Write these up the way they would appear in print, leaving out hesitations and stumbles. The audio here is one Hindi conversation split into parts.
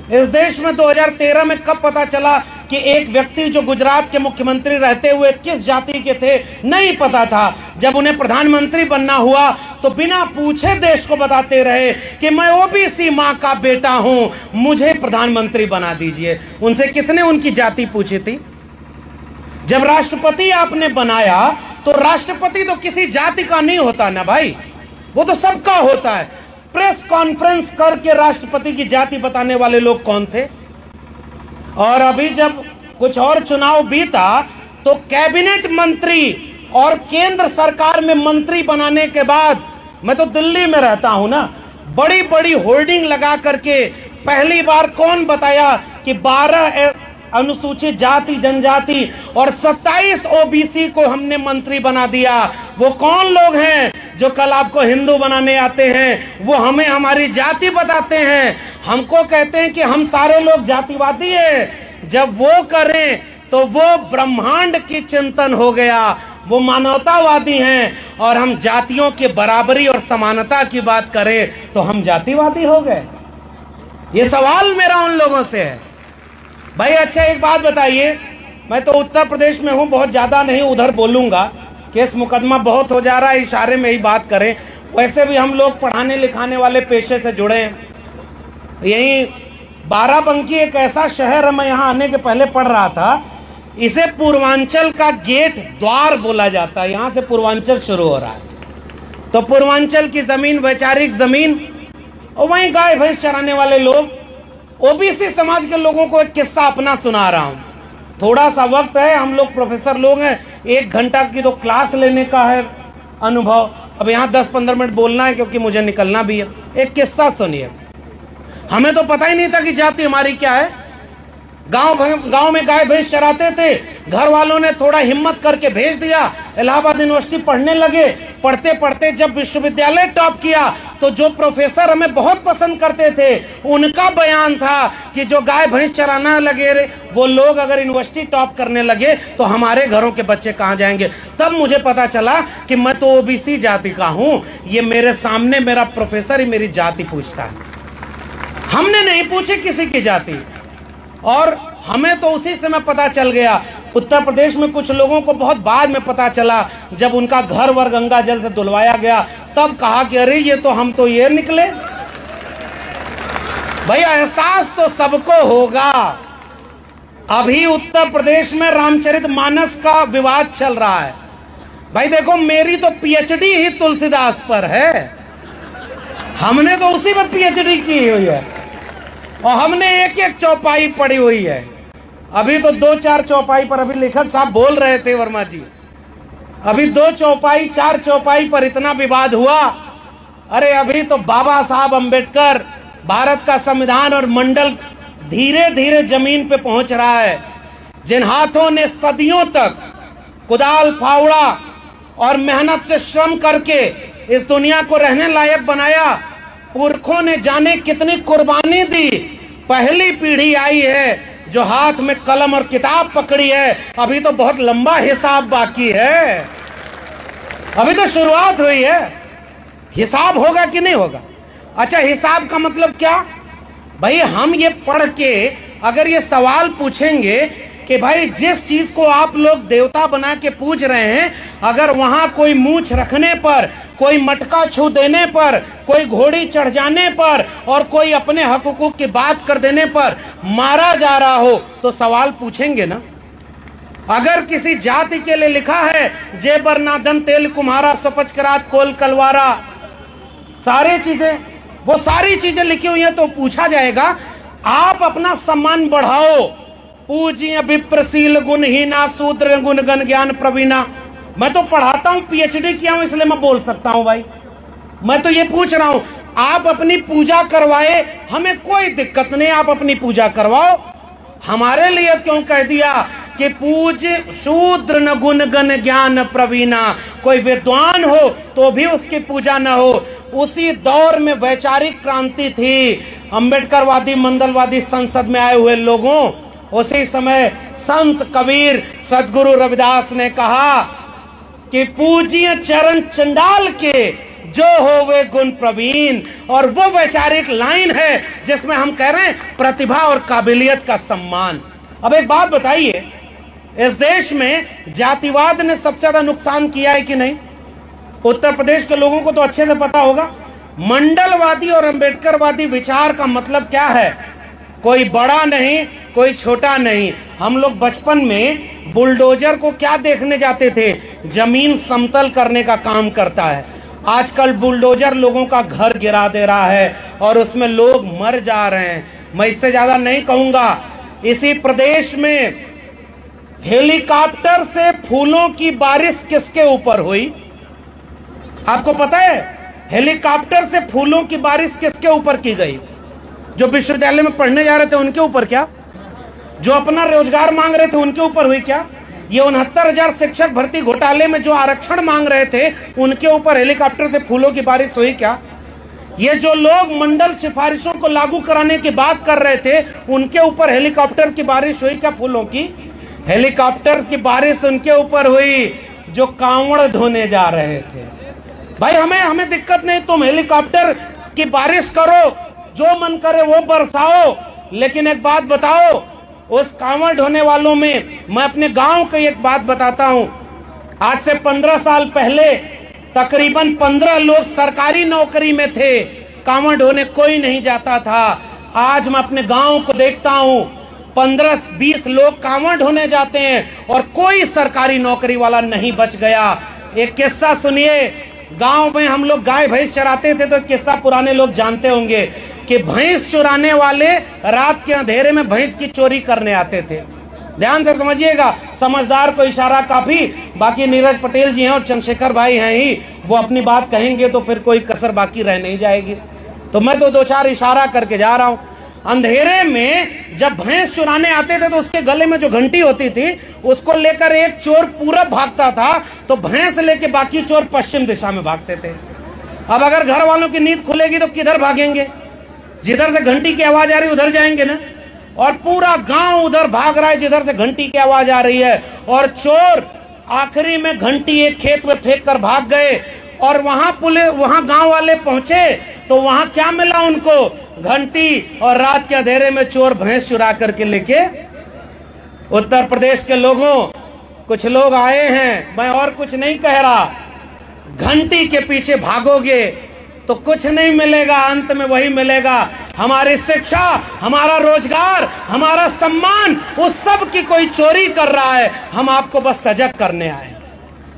इस देश में 2013 में कब पता चला कि एक व्यक्ति जो गुजरात के मुख्यमंत्री रहते हुए किस जाति के थे, नहीं पता था। जब उन्हें प्रधानमंत्री बनना हुआ तो बिना पूछे देश को बताते रहे कि मैं ओबीसी माँ का बेटा हूं, मुझे प्रधानमंत्री बना दीजिए। उनसे किसने उनकी जाति पूछी थी? जब राष्ट्रपति आपने बनाया तो राष्ट्रपति तो किसी जाति का नहीं होता ना भाई, वो तो सबका होता है। प्रेस कॉन्फ्रेंस करके राष्ट्रपति की जाति बताने वाले लोग कौन थे? और अभी जब कुछ और चुनाव बीता तो कैबिनेट मंत्री और केंद्र सरकार में मंत्री बनाने के बाद, मैं तो दिल्ली में रहता हूं ना, बड़ी बड़ी होर्डिंग लगा करके पहली बार कौन बताया कि 12 अनुसूचित जाति जनजाति और 27 ओबीसी को हमने मंत्री बना दिया। वो कौन लोग हैं जो कल आपको हिंदू बनाने आते हैं, वो हमें हमारी जाति बताते हैं, हमको कहते हैं कि हम सारे लोग जातिवादी हैं। जब वो करें तो वो ब्रह्मांड की चिंतन हो गया, वो मानवतावादी हैं। और हम जातियों की बराबरी और समानता की बात करें तो हम जातिवादी हो गए। ये सवाल मेरा उन लोगों से है भाई। अच्छा एक बात बताइए, मैं तो उत्तर प्रदेश में हूं, बहुत ज्यादा नहीं उधर बोलूंगा, केस मुकदमा बहुत हो जा रहा है, इशारे में ही बात करें। वैसे भी हम लोग पढ़ाने लिखाने वाले पेशे से जुड़े हैं। यही बाराबंकी एक ऐसा शहर है, मैं यहाँ आने के पहले पढ़ रहा था, इसे पूर्वांचल का गेट द्वार बोला जाता है। यहाँ से पूर्वांचल शुरू हो रहा है। तो पूर्वांचल की जमीन वैचारिक जमीन, और वहीं गाय भैंस चराने वाले लोग। ओबीसी समाज के लोगों को एक किस्सा अपना सुना रहा हूं। थोड़ा सा वक्त है, हम लोग प्रोफेसर लोग हैं, 1 घंटा की तो क्लास लेने का है अनुभव। अब यहाँ 10-15 मिनट बोलना है क्योंकि मुझे निकलना भी है। एक किस्सा सुनिए। हमें तो पता ही नहीं था कि जाति हमारी क्या है। गांव में गाय भैंस चराते थे, घर वालों ने थोड़ा हिम्मत करके भेज दिया, इलाहाबाद यूनिवर्सिटी पढ़ने लगे। पढ़ते पढ़ते जब विश्वविद्यालय टॉप किया तो जो प्रोफेसर हमें बहुत पसंद करते थे, उनका बयान था कि जो गाय भैंस चराना लगे वो लोग अगर यूनिवर्सिटी टॉप करने लगे तो हमारे घरों के बच्चे कहाँ जाएंगे। तब मुझे पता चला कि मैं तो ओबीसी जाति का हूं। ये मेरे सामने मेरा प्रोफेसर ही मेरी जाति पूछता है। हमने नहीं पूछी किसी की जाति, और हमें तो उसी समय पता चल गया। उत्तर प्रदेश में कुछ लोगों को बहुत बाद में पता चला, जब उनका घर वर गंगा जल से धुलवाया गया, तब कहा कि अरे ये तो हम तो ये निकले। भाई एहसास तो सबको होगा। अभी उत्तर प्रदेश में रामचरितमानस का विवाद चल रहा है। भाई देखो, मेरी तो पीएचडी ही तुलसीदास पर है। हमने तो उसी में पीएचडी की हुई है और हमने एक एक चौपाई पढ़ी हुई है। अभी तो 2-4 चौपाई पर, अभी लेखक साहब बोल रहे थे वर्मा जी, अभी 2 चौपाई 4 चौपाई पर इतना विवाद हुआ। अरे अभी तो बाबा साहब अंबेडकर, भारत का संविधान और मंडल धीरे धीरे जमीन पे पहुंच रहा है। जिन हाथों ने सदियों तक कुदाल फावड़ा और मेहनत से श्रम करके इस दुनिया को रहने लायक बनाया, पुरखों ने जाने कितनी कुर्बानी दी। पहली पीढ़ी आई है जो हाथ में कलम और किताब पकड़ी है। अभी तो बहुत लंबा हिसाब बाकी है, अभी तो शुरुआत हुई है। हिसाब होगा कि नहीं होगा? अच्छा, हिसाब का मतलब क्या? भाई हम ये पढ़ के अगर ये सवाल पूछेंगे कि भाई जिस चीज को आप लोग देवता बना के पूज रहे हैं, अगर वहां कोई मूंछ रखने पर, कोई मटका छू देने पर, कोई घोड़ी चढ़ जाने पर और कोई अपने हक हुकूक की बात कर देने पर मारा जा रहा हो तो सवाल पूछेंगे ना। अगर किसी जाति के लिए लिखा है जेबर नादन तेल कुम्हारा सपच करात कोल कलवारा, सारी चीजें, वो सारी चीजें लिखी हुई हैं, तो पूछा जाएगा आप अपना सम्मान बढ़ाओ। पूज्य विप्रशील गुणहीना शूद्र गुण गण ज्ञान प्रवीणा। मैं तो पढ़ाता हूं, पीएचडी किया हूं, इसलिए मैं बोल सकता हूं भाई। मैं तो ये पूछ रहा हूं, आप अपनी पूजा करवाए, हमें कोई दिक्कत नहीं, आप अपनी पूजा करवाओ। हमारे लिए क्यों कह दिया कि पूज्य शूद्र न गुण गण ज्ञान प्रवीणा? कोई विद्वान हो तो भी उसकी पूजा न हो। उसी दौर में वैचारिक क्रांति थी, अंबेडकरवादी मंडलवादी संसद में आए हुए लोगों। उसी समय संत कबीर सदगुरु रविदास ने कहा कि पूज्य चरण चंडाल के जो हो वे गुण प्रवीण, और वो वैचारिक लाइन है जिसमें हम कह रहे हैं प्रतिभा और काबिलियत का सम्मान। अब एक बात बताइए, इस देश में जातिवाद ने सबसे ज्यादा नुकसान किया है कि नहीं? उत्तर प्रदेश के लोगों को तो अच्छे से पता होगा। मंडलवादी और अंबेडकरवादी विचार का मतलब क्या है? कोई बड़ा नहीं, कोई छोटा नहीं। हम लोग बचपन में बुलडोजर को क्या देखने जाते थे? जमीन समतल करने का काम करता है। आजकल बुलडोजर लोगों का घर गिरा दे रहा है और उसमें लोग मर जा रहे हैं। मैं इससे ज्यादा नहीं कहूंगा। इसी प्रदेश में हेलीकॉप्टर से फूलों की बारिश किसके ऊपर हुई? आपको पता है? हेलीकॉप्टर से फूलों की बारिश किसके ऊपर की गई? जो विश्वविद्यालय में पढ़ने जा रहे थे उनके ऊपर क्या? जो अपना रोजगार मांग रहे थे उनके ऊपर हुई क्या? ये 69,000 शिक्षक भर्ती घोटाले में जो आरक्षण मांग रहे थे उनके ऊपर हेलीकॉप्टर से फूलों की बारिश हुई क्या? ये जो लोग मंडल सिफारिशों को लागू कराने की बात कर रहे थे उनके ऊपर हेलीकॉप्टर की बारिश हुई क्या? फूलों की हेलीकॉप्टर की बारिश उनके ऊपर हुई जो कांवड़ धोने जा रहे थे। भाई हमें दिक्कत नहीं, तुम हेलीकॉप्टर की बारिश करो, जो मन करे वो बरसाओ, लेकिन एक बात बताओ, उस कांवड़ ढोने वालों में मैं अपने गांव की एक बात बताता हूं। आज से 15 साल पहले तकरीबन 15 लोग सरकारी नौकरी में थे, कांवड़ ढोने कोई नहीं जाता था। आज मैं अपने गांव को देखता हूं, 15-20 लोग कांवड़ ढोने जाते हैं और कोई सरकारी नौकरी वाला नहीं बच गया। एक किस्सा सुनिए, गांव में हम लोग गाय भैंस चराते थे तो किस्सा पुराने लोग जानते होंगे कि भैंस चुराने वाले रात के अंधेरे में भैंस की चोरी करने आते थे। ध्यान से समझिएगा, समझदार को इशारा काफी। बाकी नीरज पटेल जी हैं और चंद्रशेखर भाई हैं ही, वो अपनी बात कहेंगे तो फिर कोई कसर बाकी रह नहीं जाएगी। तो मैं तो 2-4 इशारा करके जा रहा हूं। अंधेरे में जब भैंस चुराने आते थे तो उसके गले में जो घंटी होती थी उसको लेकर एक चोर पूरब भागता था तो भैंस लेके बाकी चोर पश्चिम दिशा में भागते थे। अब अगर घर वालों की नींद खुलेगी तो किधर भागेंगे? जिधर से घंटी की आवाज आ रही उधर जाएंगे ना। और पूरा गांव उधर भाग रहा है जिधर से घंटी की आवाज आ रही है, और चोर आखिरी में घंटी एक खेत में फेंक कर भाग गए। और वहां गांव वाले पहुंचे तो वहां क्या मिला उनको? घंटी। और रात के अंधेरे में चोर भैंस चुरा करके लेके। उत्तर प्रदेश के लोगों, कुछ लोग आए हैं, मैं और कुछ नहीं कह रहा, घंटी के पीछे भागोगे तो कुछ नहीं मिलेगा, अंत में वही मिलेगा, हमारी शिक्षा, हमारा रोजगार, हमारा सम्मान, उस सब की कोई चोरी कर रहा है। हम आपको बस सजग करने आए,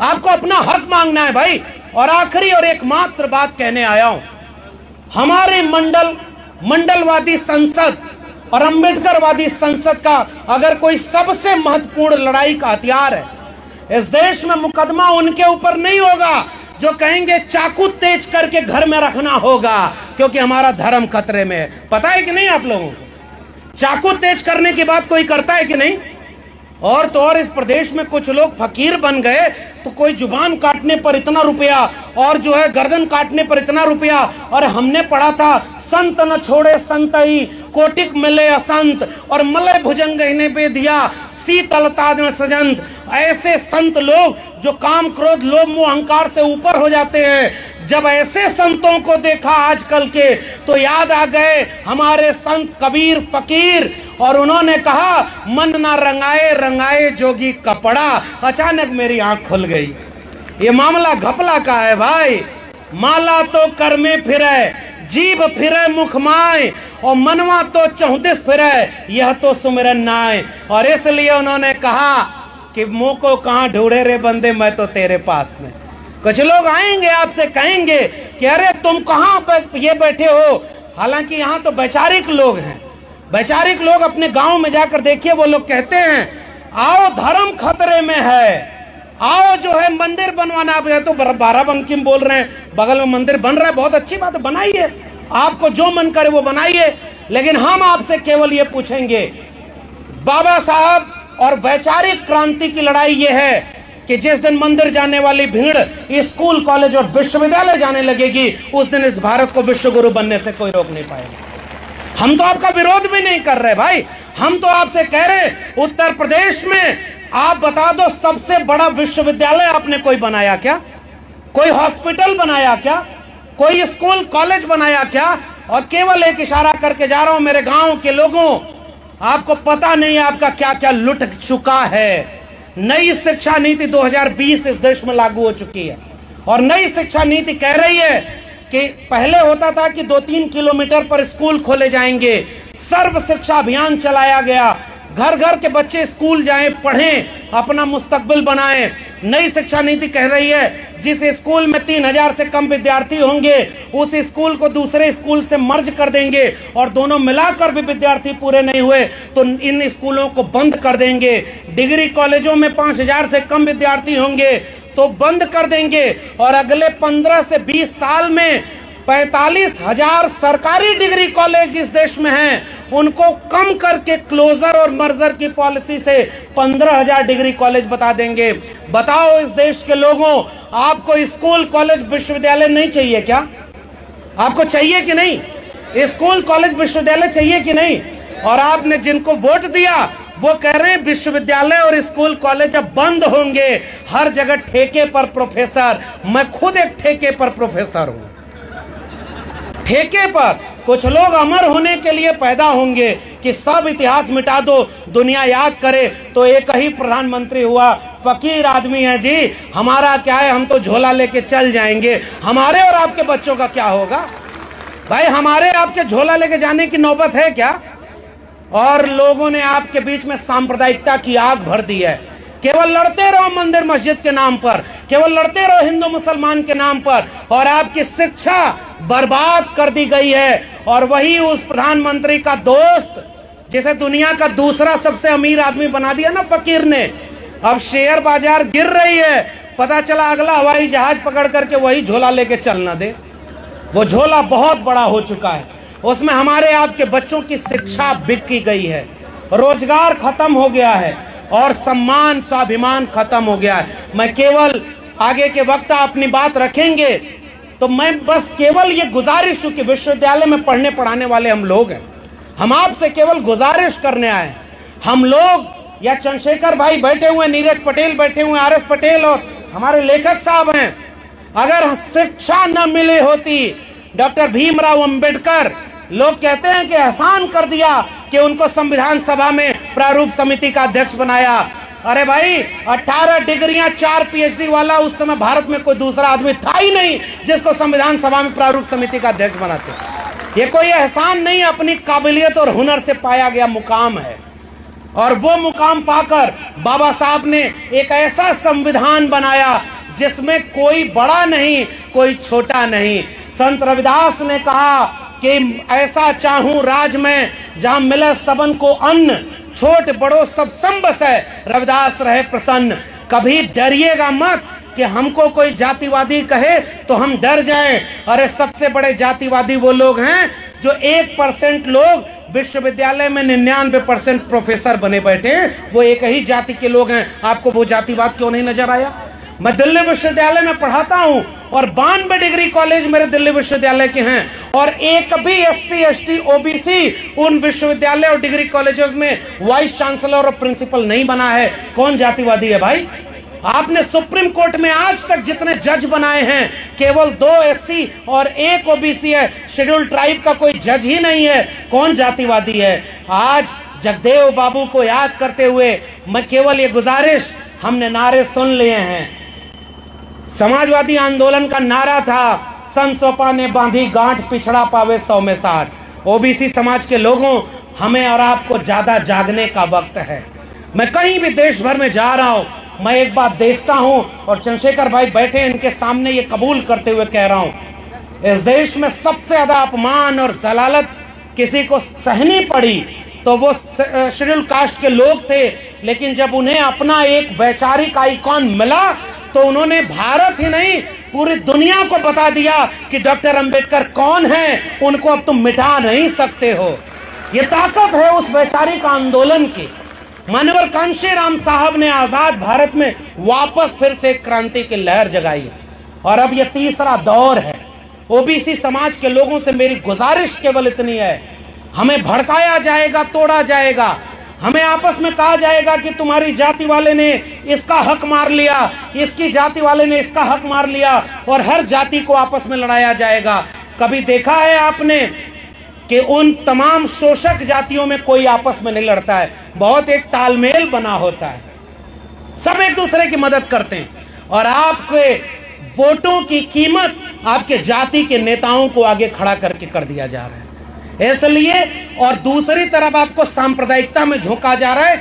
आपको अपना हक मांगना है भाई। और आखिरी और एकमात्र बात कहने आया हूं, हमारे मंडलवादी संसद और अंबेडकरवादी संसद का अगर कोई सबसे महत्वपूर्ण लड़ाई का हथियार है, इस देश में मुकदमा उनके ऊपर नहीं होगा जो कहेंगे चाकू तेज करके घर में रखना होगा क्योंकि हमारा धर्म खतरे में है। पता है कि नहीं आप लोगों को? चाकू तेज करने की बात कोई करता है कि नहीं? और तो और इस प्रदेश में कुछ लोग फकीर बन गए तो कोई जुबान काटने पर इतना रुपया और जो है गर्दन काटने पर इतना रुपया। और हमने पढ़ा था, संत न छोड़े संतई कोटिक मिले असंत, और मलय भुजंग इन्हें बे दिया शीतलता न सजंत। ऐसे संत लोग जो काम क्रोध लोभ मोह अहंकार से ऊपर हो जाते हैं, जब ऐसे संतों को देखा आजकल के तो याद आ गए हमारे संत कबीर फकीर, और उन्होंने कहा मन ना रंगाए रंगाए जोगी कपड़ा। अचानक मेरी आंख खुल गई, ये मामला घपला का है भाई। माला तो कर में फिरे, जीभ फिरे मुख माए, और मनवा तो 34 फिरे, यह तो सुमिरन नाय। और इसलिए उन्होंने कहा कि मुंह को कहां ढूंढे रे बंदे, मैं तो तेरे पास में। कुछ लोग आएंगे आपसे कहेंगे कि अरे तुम कहां ये बैठे हो, हालांकि यहाँ तो वैचारिक लोग हैं। वैचारिक लोग अपने गांव में जाकर देखिए, वो लोग कहते हैं आओ धर्म खतरे में है, आओ जो है मंदिर बनवाना। आप तो बाराबंकी में बोल रहे हैं, बगल में मंदिर बन रहा है, बहुत अच्छी बात है, बनाइए, आपको जो मन करे वो बनाइए। लेकिन हम आपसे केवल ये पूछेंगे, बाबा साहब और वैचारिक क्रांति की लड़ाई ये है कि जिस दिन मंदिर जाने वाली भीड़ स्कूल कॉलेज और विश्वविद्यालय जाने लगेगी, उस दिन इस भारत को विश्व गुरु बनने से कोई रोक नहीं पाएगा। हम तो आपका विरोध भी नहीं कर रहे भाई, हम तो आपसे कह रहे उत्तर प्रदेश में आप बता दो सबसे बड़ा विश्वविद्यालय आपने कोई बनाया क्या? कोई हॉस्पिटल बनाया क्या? कोई स्कूल कॉलेज बनाया क्या? और केवल एक इशारा करके जा रहा हूं मेरे गांव के लोगों, आपको पता नहीं आपका क्या क्या लुट चुका है। नई शिक्षा नीति 2020 इस देश में लागू हो चुकी है और नई शिक्षा नीति कह रही है कि पहले होता था कि 2-3 किलोमीटर पर स्कूल खोले जाएंगे, सर्व शिक्षा अभियान चलाया गया, घर घर के बच्चे स्कूल जाएं, पढ़ें, अपना मुस्तकबिल बनाएं। नई शिक्षा नीति कह रही है जिस स्कूल में 3000 से कम विद्यार्थी होंगे उस स्कूल को दूसरे स्कूल से मर्ज कर देंगे और दोनों मिलाकर भी विद्यार्थी पूरे नहीं हुए तो इन स्कूलों को बंद कर देंगे। डिग्री कॉलेजों में 5000 से कम विद्यार्थी होंगे तो बंद कर देंगे और अगले 15 से 20 साल में 45,000 सरकारी डिग्री कॉलेज इस देश में हैं, उनको कम करके क्लोजर और मर्जर की पॉलिसी से 15,000 डिग्री कॉलेज बता देंगे। बताओ इस देश के लोगों, आपको स्कूल कॉलेज विश्वविद्यालय नहीं चाहिए क्या? आपको चाहिए कि नहीं? स्कूल कॉलेज विश्वविद्यालय चाहिए कि नहीं? और आपने जिनको वोट दिया वो कह रहे हैं विश्वविद्यालय और स्कूल कॉलेज अब बंद होंगे, हर जगह ठेके पर प्रोफेसर। मैं खुद एक ठेके पर प्रोफेसर हूं। ठेके पर कुछ लोग अमर होने के लिए पैदा होंगे कि सब इतिहास मिटा दो, दुनिया याद करे। तो एक ही प्रधानमंत्री हुआ, फकीर आदमी है जी, हमारा क्या है, हम तो झोला लेके चल जाएंगे। हमारे और आपके बच्चों का क्या होगा भाई? हमारे आपके झोला लेके जाने की नौबत है क्या? और लोगों ने आपके बीच में सांप्रदायिकता की आग भर दी है। केवल लड़ते रहो मंदिर मस्जिद के नाम पर, केवल लड़ते रहो हिंदू मुसलमान के नाम पर, और आपकी शिक्षा बर्बाद कर दी गई है। और वही उस प्रधानमंत्री का दोस्त जिसे दुनिया का दूसरा सबसे अमीर आदमी बना दिया ना फकीर ने, अब शेयर बाजार गिर रही है, पता चला अगला हवाई जहाज पकड़ करके वही झोला लेके चलना दे। वो झोला बहुत बड़ा हो चुका है, उसमें हमारे आपके बच्चों की शिक्षा बिक गई है, रोजगार खत्म हो गया है और सम्मान स्वाभिमान खत्म हो गया है। मैं केवल आगे के वक्त अपनी बात रखेंगे तो मैं बस केवल ये गुजारिश हूं कि विश्वविद्यालय में पढ़ने पढ़ाने वाले हम लोग हैं, हम आपसे केवल गुजारिश करने आए। हम लोग या चंद्रशेखर भाई बैठे हुए, नीरज पटेल बैठे हुए, आर एस पटेल और हमारे लेखक साहब हैं, अगर शिक्षा न मिली होती, डॉक्टर भीमराव अंबेडकर लोग कहते हैं कि एहसान कर दिया कि उनको संविधान सभा में प्रारूप समिति का अध्यक्ष बनाया। अरे भाई 18 डिग्रियां 4 PhD वाला उस समय भारत में कोई दूसरा आदमी था ही नहीं जिसको संविधान सभा में प्रारूप समिति का अध्यक्ष बनाते। ये कोई एहसान नहीं, अपनी काबिलियत और हुनर से पाया गया मुकाम है। और वो मुकाम पाकर बाबा साहब ने एक ऐसा संविधान बनाया जिसमें कोई बड़ा नहीं, कोई छोटा नहीं। संत रविदास ने कहा कि ऐसा चाहूं राज में जहां मिले सबन को अन्न, छोट बड़ो सब संबस है, रविदास रहे प्रसन्न। कभी डरिएगा मत कि हमको कोई जातिवादी कहे तो हम डर जाएं। अरे सबसे बड़े जातिवादी वो लोग हैं जो 1% लोग विश्वविद्यालय में 99% प्रोफेसर बने बैठे हैं, वो एक ही जाति के लोग हैं। आपको वो जातिवाद क्यों नहीं नजर आया? मैं दिल्ली विश्वविद्यालय में पढ़ाता हूं और 92 डिग्री कॉलेज मेरे दिल्ली विश्वविद्यालय के हैं और एक भी SC ST OBC उन विश्वविद्यालय और डिग्री कॉलेजों में वाइस चांसलर और प्रिंसिपल नहीं बना है। कौन जातिवादी है भाई? आपने सुप्रीम कोर्ट में आज तक जितने जज बनाए हैं केवल 2 SC और 1 OBC है, शेड्यूल ट्राइब का कोई जज ही नहीं है। कौन जातिवादी है? आज जगदेव बाबू को याद करते हुए मैं केवल ये गुजारिश, हमने नारे सुन लिए हैं। समाजवादी आंदोलन का नारा था, सन सोपा ने बांधी गांठ, पिछड़ा पावे 100 में 60। OBC समाज के लोगों, हमें और आपको ज्यादा जागने का वक्त है। मैं कहीं भी देश भर में जा रहा हूं, मैं एक बात देखता हूं और चंद्रशेखर भाई बैठे इनके सामने ये कबूल करते हुए कह रहा हूं, इस देश में सबसे ज्यादा अपमान और जलालत किसी को सहनी पड़ी तो वो शेड्यूल कास्ट के लोग थे। लेकिन जब उन्हें अपना एक वैचारिक आइकॉन मिला तो उन्होंने भारत ही नहीं पूरी दुनिया को बता दिया कि डॉक्टर अंबेडकर कौन है, उनको अब तुम मिटा नहीं सकते हो। ये ताकत है उस वैचारिक आंदोलन की। मानवर कांशीराम साहब ने आजाद भारत में वापस फिर से क्रांति की लहर जगाई और अब यह तीसरा दौर है। OBC समाज के लोगों से मेरी गुजारिश केवल इतनी है, हमें भड़काया जाएगा, तोड़ा जाएगा, हमें आपस में कहा जाएगा कि तुम्हारी जाति वाले ने इसका हक मार लिया, इसकी जाति वाले ने इसका हक मार लिया, और हर जाति को आपस में लड़ाया जाएगा। कभी देखा है आपने कि उन तमाम शोषक जातियों में कोई आपस में नहीं लड़ता है, बहुत एक तालमेल बना होता है, सब एक दूसरे की मदद करते हैं, और आपके वोटों की कीमत आपके जाति के नेताओं को आगे खड़ा करके कर दिया जा रहा है। इसलिए और दूसरी तरफ आपको सांप्रदायिकता में झोंका जा रहा है।